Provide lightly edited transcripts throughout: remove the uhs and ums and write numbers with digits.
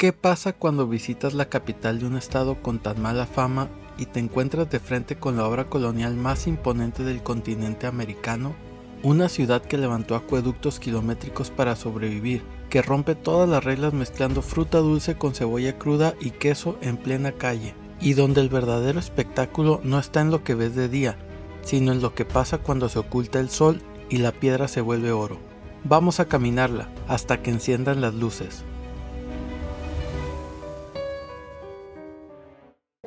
¿Qué pasa cuando visitas la capital de un estado con tan mala fama y te encuentras de frente con la obra colonial más imponente del continente americano? Una ciudad que levantó acueductos kilométricos para sobrevivir, que rompe todas las reglas mezclando fruta dulce con cebolla cruda y queso en plena calle, y donde el verdadero espectáculo no está en lo que ves de día, sino en lo que pasa cuando se oculta el sol y la piedra se vuelve oro. Vamos a caminarla hasta que enciendan las luces.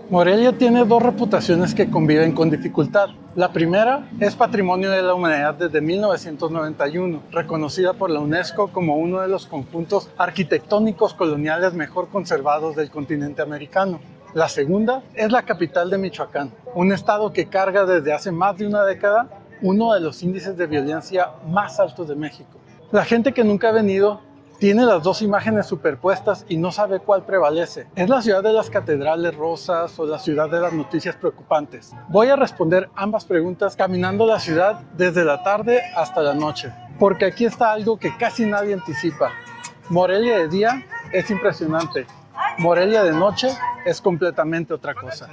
Morelia tiene dos reputaciones que conviven con dificultad. La primera es Patrimonio de la Humanidad desde 1991, reconocida por la UNESCO como uno de los conjuntos arquitectónicos coloniales mejor conservados del continente americano. La segunda es la capital de Michoacán, un estado que carga desde hace más de una década uno de los índices de violencia más altos de México. La gente que nunca ha venido tiene las dos imágenes superpuestas y no sabe cuál prevalece. ¿Es la ciudad de las catedrales rosas o la ciudad de las noticias preocupantes? Voy a responder ambas preguntas caminando la ciudad desde la tarde hasta la noche, porque aquí está algo que casi nadie anticipa. Morelia de día es impresionante, Morelia de noche es completamente otra cosa.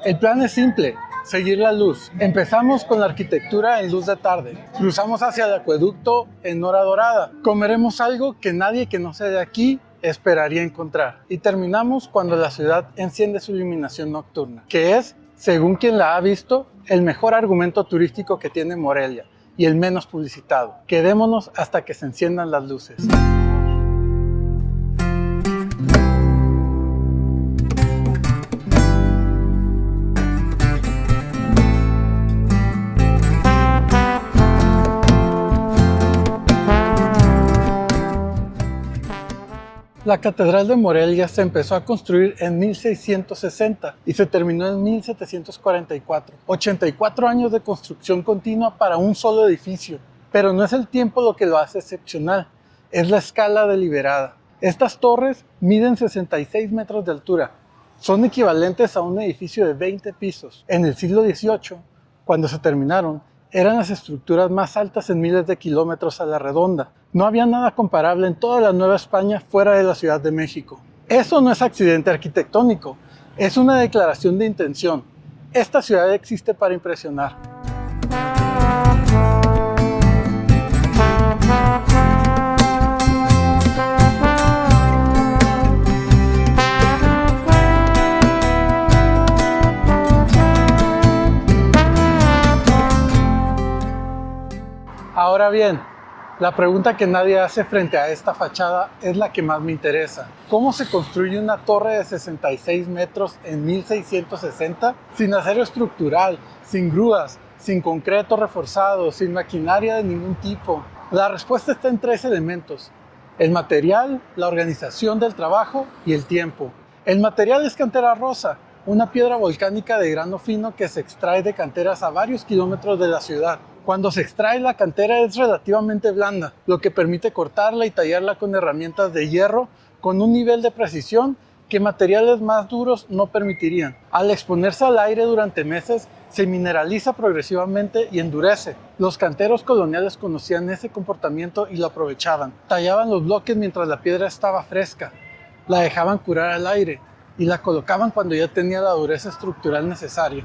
El plan es simple. Seguir la luz. Empezamos con la arquitectura en luz de tarde. Cruzamos hacia el acueducto en hora dorada. Comeremos algo que nadie que no sea de aquí esperaría encontrar. Y terminamos cuando la ciudad enciende su iluminación nocturna, que es, según quien la ha visto, el mejor argumento turístico que tiene Morelia y el menos publicitado. Quedémonos hasta que se enciendan las luces. La Catedral de Morelia se empezó a construir en 1660 y se terminó en 1744. 84 años de construcción continua para un solo edificio. Pero no es el tiempo lo que lo hace excepcional, es la escala deliberada. Estas torres miden 66 metros de altura. Son equivalentes a un edificio de 20 pisos. En el siglo XVIII, cuando se terminaron, eran las estructuras más altas en miles de kilómetros a la redonda. No había nada comparable en toda la Nueva España fuera de la Ciudad de México. Eso no es accidente arquitectónico, es una declaración de intención. Esta ciudad existe para impresionar. Ahora bien, la pregunta que nadie hace frente a esta fachada es la que más me interesa. ¿Cómo se construye una torre de 66 metros en 1660 sin acero estructural, sin grúas, sin concreto reforzado, sin maquinaria de ningún tipo? La respuesta está en tres elementos: el material, la organización del trabajo y el tiempo. El material es cantera rosa, una piedra volcánica de grano fino que se extrae de canteras a varios kilómetros de la ciudad. Cuando se extrae, la cantera es relativamente blanda, lo que permite cortarla y tallarla con herramientas de hierro con un nivel de precisión que materiales más duros no permitirían. Al exponerse al aire durante meses, se mineraliza progresivamente y endurece. Los canteros coloniales conocían ese comportamiento y lo aprovechaban. Tallaban los bloques mientras la piedra estaba fresca, la dejaban curar al aire y la colocaban cuando ya tenía la dureza estructural necesaria.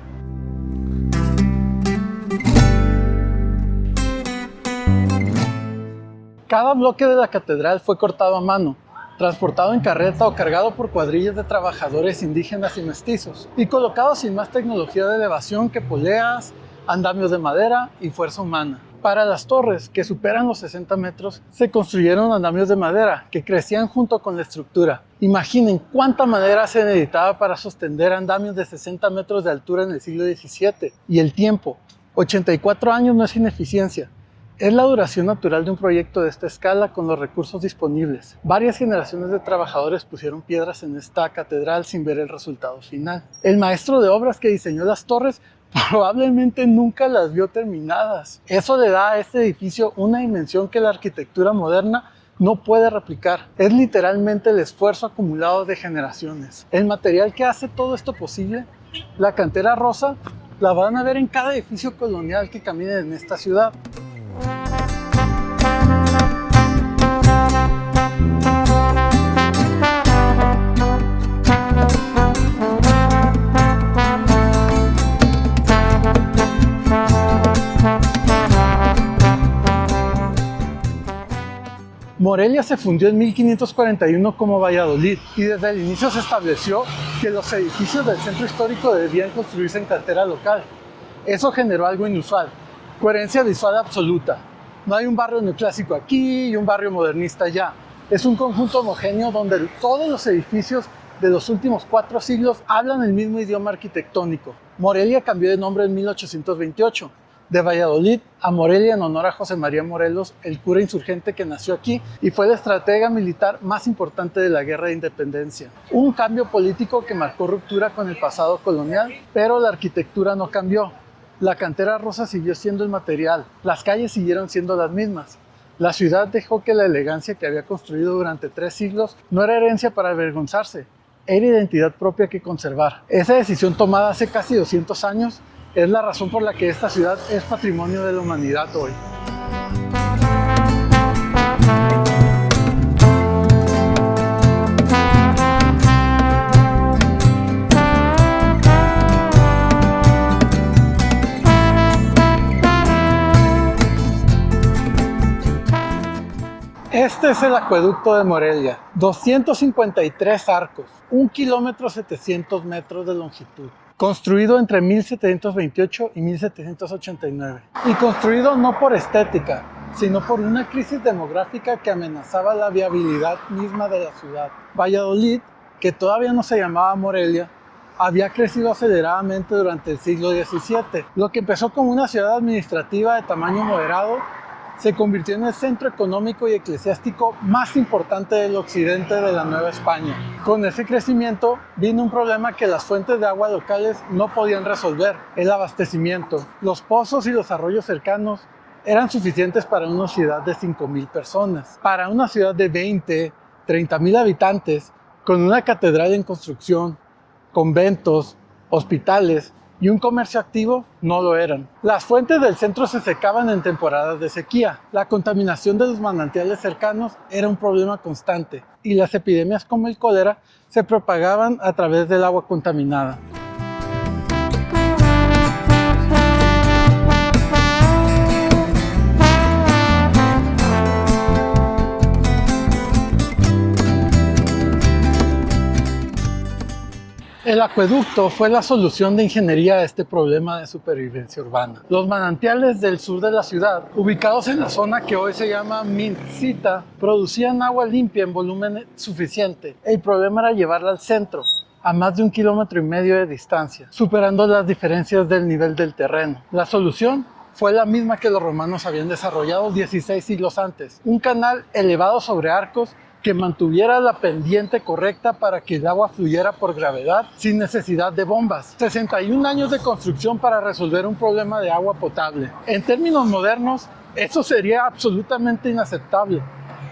Cada bloque de la catedral fue cortado a mano, transportado en carreta o cargado por cuadrillas de trabajadores indígenas y mestizos, y colocado sin más tecnología de elevación que poleas, andamios de madera y fuerza humana. Para las torres, que superan los 60 metros, se construyeron andamios de madera que crecían junto con la estructura. Imaginen cuánta madera se necesitaba para sostener andamios de 60 metros de altura en el siglo XVII. Y el tiempo, 84 años no es ineficiencia. Es la duración natural de un proyecto de esta escala con los recursos disponibles. Varias generaciones de trabajadores pusieron piedras en esta catedral sin ver el resultado final. El maestro de obras que diseñó las torres probablemente nunca las vio terminadas. Eso le da a este edificio una dimensión que la arquitectura moderna no puede replicar. Es literalmente el esfuerzo acumulado de generaciones. El material que hace todo esto posible, la cantera rosa, La van a ver en cada edificio colonial que caminen en esta ciudad. Morelia se fundió en 1541 como Valladolid y desde el inicio se estableció que los edificios del centro histórico debían construirse en cantera local. Eso generó algo inusual, coherencia visual absoluta. No hay un barrio neoclásico aquí y un barrio modernista allá. Es un conjunto homogéneo donde todos los edificios de los últimos 4 siglos hablan el mismo idioma arquitectónico. Morelia cambió de nombre en 1828. De Valladolid a Morelia en honor a José María Morelos, el cura insurgente que nació aquí y fue el estratega militar más importante de la Guerra de Independencia. Un cambio político que marcó ruptura con el pasado colonial, pero la arquitectura no cambió. La cantera rosa siguió siendo el material, las calles siguieron siendo las mismas. La ciudad dejó que la elegancia que había construido durante 3 siglos no era herencia para avergonzarse, era identidad propia que conservar. Esa decisión tomada hace casi 200 años es la razón por la que esta ciudad es patrimonio de la humanidad hoy. Este es el acueducto de Morelia, 253 arcos, 1 kilómetro 700 metros de longitud. Construido entre 1728 y 1789. Y construido no por estética, sino por una crisis demográfica que amenazaba la viabilidad misma de la ciudad. Valladolid, que todavía no se llamaba Morelia, había crecido aceleradamente durante el siglo XVII. Lo que empezó como una ciudad administrativa de tamaño moderado, se convirtió en el centro económico y eclesiástico más importante del occidente de la Nueva España. Con ese crecimiento vino un problema que las fuentes de agua locales no podían resolver, el abastecimiento. Los pozos y los arroyos cercanos eran suficientes para una ciudad de 5,000 personas. Para una ciudad de 20, 30,000 habitantes, con una catedral en construcción, conventos, hospitales y un comercio activo, no lo eran. Las fuentes del centro se secaban en temporadas de sequía. La contaminación de los manantiales cercanos era un problema constante y las epidemias como el cólera se propagaban a través del agua contaminada. El acueducto fue la solución de ingeniería a este problema de supervivencia urbana. Los manantiales del sur de la ciudad, ubicados en la zona que hoy se llama Mintzita, producían agua limpia en volumen suficiente. El problema era llevarla al centro, a más de 1,5 kilómetros de distancia, superando las diferencias del nivel del terreno. La solución fue la misma que los romanos habían desarrollado 16 siglos antes. Un canal elevado sobre arcos que mantuviera la pendiente correcta para que el agua fluyera por gravedad sin necesidad de bombas. 61 años de construcción para resolver un problema de agua potable. En términos modernos, eso sería absolutamente inaceptable.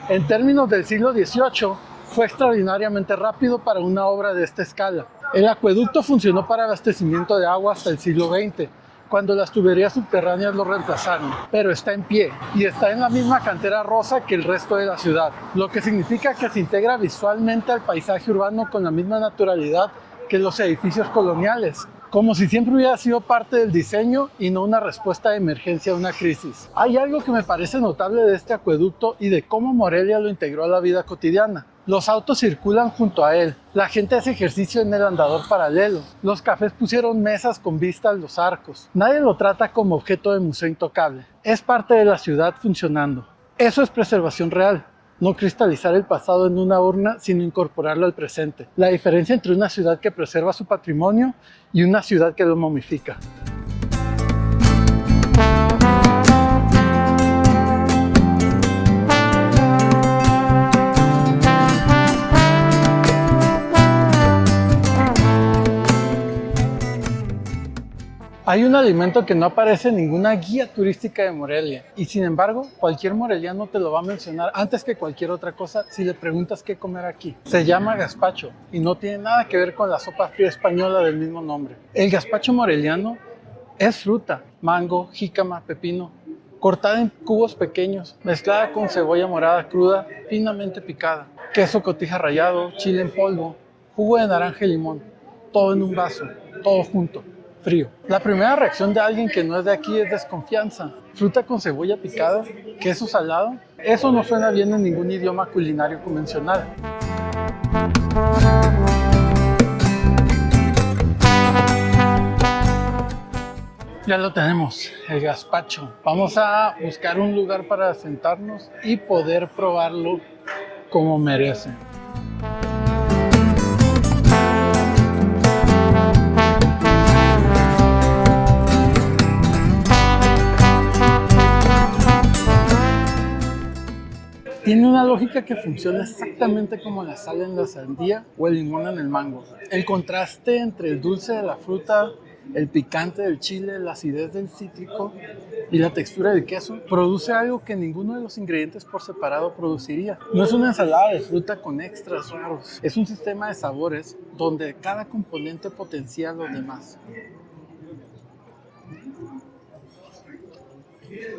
En términos del siglo XVIII, fue extraordinariamente rápido para una obra de esta escala. El acueducto funcionó para abastecimiento de agua hasta el siglo XX, cuando las tuberías subterráneas lo reemplazaron, pero está en pie y está en la misma cantera rosa que el resto de la ciudad, lo que significa que se integra visualmente al paisaje urbano con la misma naturalidad que los edificios coloniales, como si siempre hubiera sido parte del diseño y no una respuesta de emergencia a una crisis. Hay algo que me parece notable de este acueducto y de cómo Morelia lo integró a la vida cotidiana. Los autos circulan junto a él, la gente hace ejercicio en el andador paralelo, los cafés pusieron mesas con vista a los arcos. Nadie lo trata como objeto de museo intocable, es parte de la ciudad funcionando. Eso es preservación real, no cristalizar el pasado en una urna, sino incorporarlo al presente. La diferencia entre una ciudad que preserva su patrimonio y una ciudad que lo momifica. Hay un alimento que no aparece en ninguna guía turística de Morelia y sin embargo cualquier moreliano te lo va a mencionar antes que cualquier otra cosa si le preguntas qué comer aquí. Se llama gazpacho y no tiene nada que ver con la sopa fría española del mismo nombre. El gazpacho moreliano Es fruta, mango, jícama, pepino, cortada en cubos pequeños, mezclada con cebolla morada cruda, finamente picada, queso cotija rallado, chile en polvo, jugo de naranja y limón, todo en un vaso, todo junto, frío. La primera reacción de alguien que no es de aquí es desconfianza. Fruta con cebolla picada, queso salado, eso no suena bien en ningún idioma culinario convencional. Ya lo tenemos, el gazpacho. Vamos a buscar un lugar para sentarnos y poder probarlo como merece. Tiene una lógica que funciona exactamente como la sal en la sandía o el limón en el mango. El contraste entre el dulce de la fruta, el picante del chile, la acidez del cítrico y la textura del queso produce algo que ninguno de los ingredientes por separado produciría. No es una ensalada de fruta con extras raros, es un sistema de sabores donde cada componente potencia a los demás.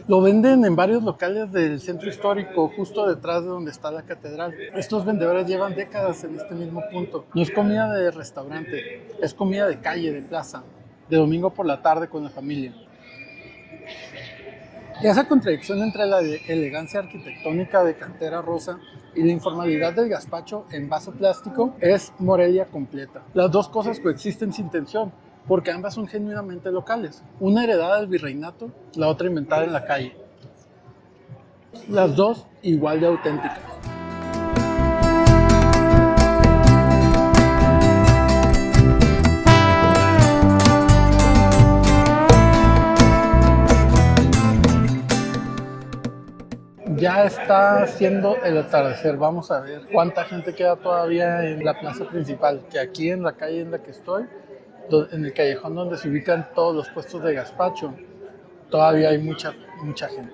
Lo venden en varios locales del centro histórico, justo detrás de donde está la catedral. Estos vendedores llevan décadas en este mismo punto. No es comida de restaurante, es comida de calle, de plaza, de domingo por la tarde con la familia. Y esa contradicción entre la elegancia arquitectónica de cantera rosa y la informalidad del gazpacho en vaso plástico es Morelia completa. Las dos cosas coexisten sin tensión, porque ambas son genuinamente locales. Una heredada del virreinato, la otra inventada en la calle. Las dos igual de auténticas. Ya está haciendo el atardecer. Vamos a ver cuánta gente queda todavía en la plaza principal, que aquí en la calle en la que estoy, en el callejón donde se ubican todos los puestos de gazpacho, todavía hay mucha gente.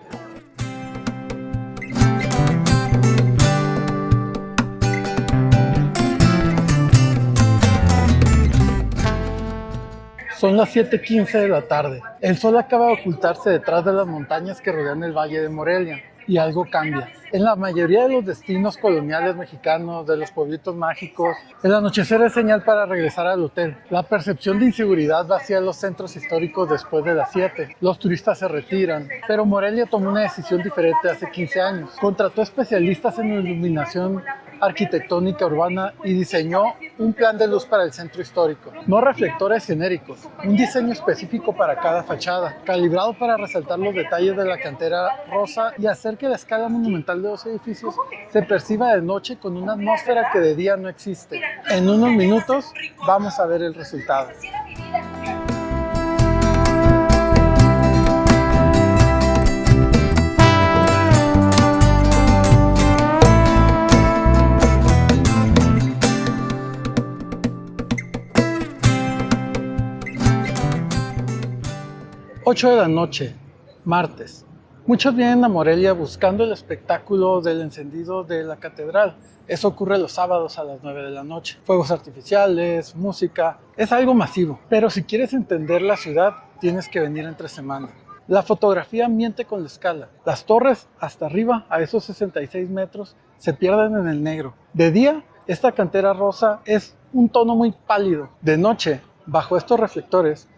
Son las 7:15 de la tarde. El sol acaba de ocultarse detrás de las montañas que rodean el Valle de Morelia. Y algo cambia. En la mayoría de los destinos coloniales mexicanos, de los pueblitos mágicos, el anochecer es señal para regresar al hotel. La percepción de inseguridad vacía los centros históricos después de las 7. Los turistas se retiran, pero Morelia tomó una decisión diferente hace 15 años. Contrató especialistas en iluminación arquitectónica urbana y diseñó un plan de luz para el centro histórico. No reflectores genéricos, un diseño específico para cada fachada, calibrado para resaltar los detalles de la cantera rosa y hacer que la escala monumental de los edificios se perciba de noche con una atmósfera que de día no existe. En unos minutos vamos a ver el resultado. Ocho de la noche, martes. Muchos vienen a Morelia buscando el espectáculo del encendido de la catedral. Eso ocurre los sábados a las 9 de la noche. Fuegos artificiales, música, es algo masivo. Pero si quieres entender la ciudad, tienes que venir entre semana. La fotografía miente con la escala. Las torres, hasta arriba, a esos 66 metros, se pierden en el negro. De día, esta cantera rosa es un tono muy pálido. De noche, bajo estos reflectores,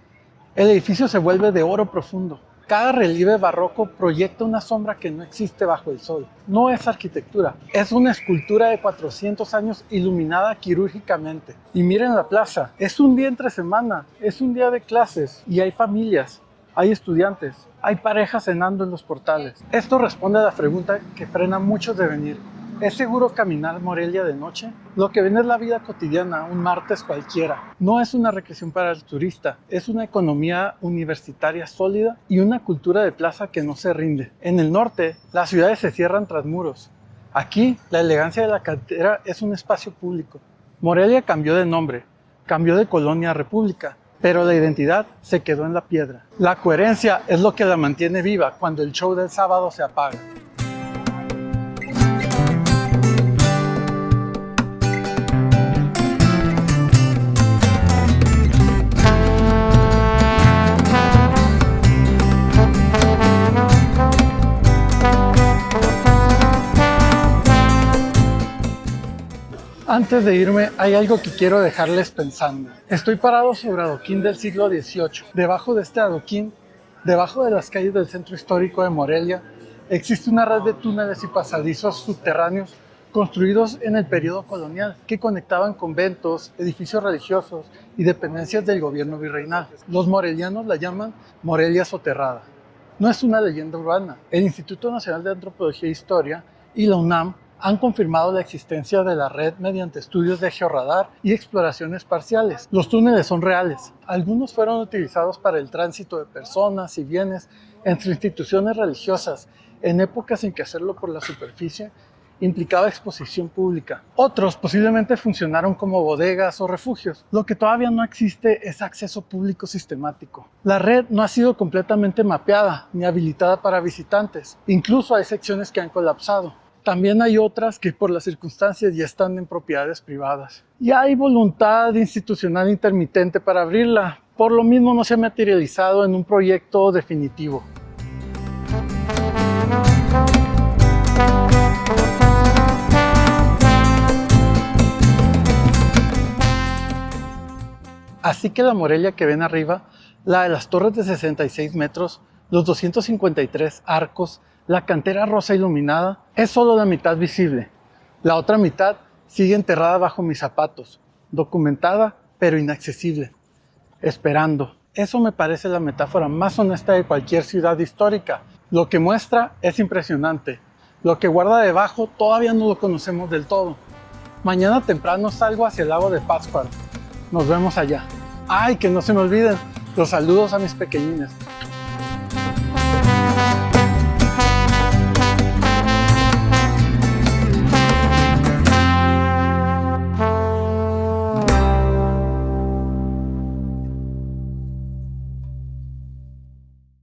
el edificio se vuelve de oro profundo. Cada relieve barroco proyecta una sombra que no existe bajo el sol. No es arquitectura, es una escultura de 400 años iluminada quirúrgicamente. Y miren la plaza, es un día entre semana, es un día de clases y hay familias, hay estudiantes, hay parejas cenando en los portales. Esto responde a la pregunta que frena a muchos de venir. ¿Es seguro caminar Morelia de noche? Lo que ven es la vida cotidiana, un martes cualquiera. No es una recreación para el turista, es una economía universitaria sólida y una cultura de plaza que no se rinde. En el norte, las ciudades se cierran tras muros. Aquí, la elegancia de la cantera es un espacio público. Morelia cambió de nombre, cambió de colonia a república, pero la identidad se quedó en la piedra. La coherencia es lo que la mantiene viva cuando el show del sábado se apaga. Antes de irme, hay algo que quiero dejarles pensando. Estoy parado sobre adoquín del siglo XVIII. Debajo de este adoquín, debajo de las calles del centro histórico de Morelia, existe una red de túneles y pasadizos subterráneos construidos en el periodo colonial que conectaban conventos, edificios religiosos y dependencias del gobierno virreinal. Los morelianos la llaman Morelia soterrada. No es una leyenda urbana. El Instituto Nacional de Antropología e Historia y la UNAM han confirmado la existencia de la red mediante estudios de georradar y exploraciones parciales. Los túneles son reales. Algunos fueron utilizados para el tránsito de personas y bienes entre instituciones religiosas en épocas en que hacerlo por la superficie implicaba exposición pública. Otros posiblemente funcionaron como bodegas o refugios. Lo que todavía no existe es acceso público sistemático. La red no ha sido completamente mapeada ni habilitada para visitantes. Incluso hay secciones que han colapsado. También hay otras que por las circunstancias ya están en propiedades privadas. Y hay voluntad institucional intermitente para abrirla. Por lo mismo no se ha materializado en un proyecto definitivo. Así que la Morelia que ven arriba, la de las torres de 66 metros, los 253 arcos, la cantera rosa iluminada, es solo la mitad visible. La otra mitad sigue enterrada bajo mis zapatos, documentada pero inaccesible, esperando. Eso me parece la metáfora más honesta de cualquier ciudad histórica. Lo que muestra es impresionante. Lo que guarda debajo todavía no lo conocemos del todo. Mañana temprano salgo hacia el lago de Pátzcuaro. Nos vemos allá. ¡Ay, que no se me olviden! Los saludos a mis pequeñines.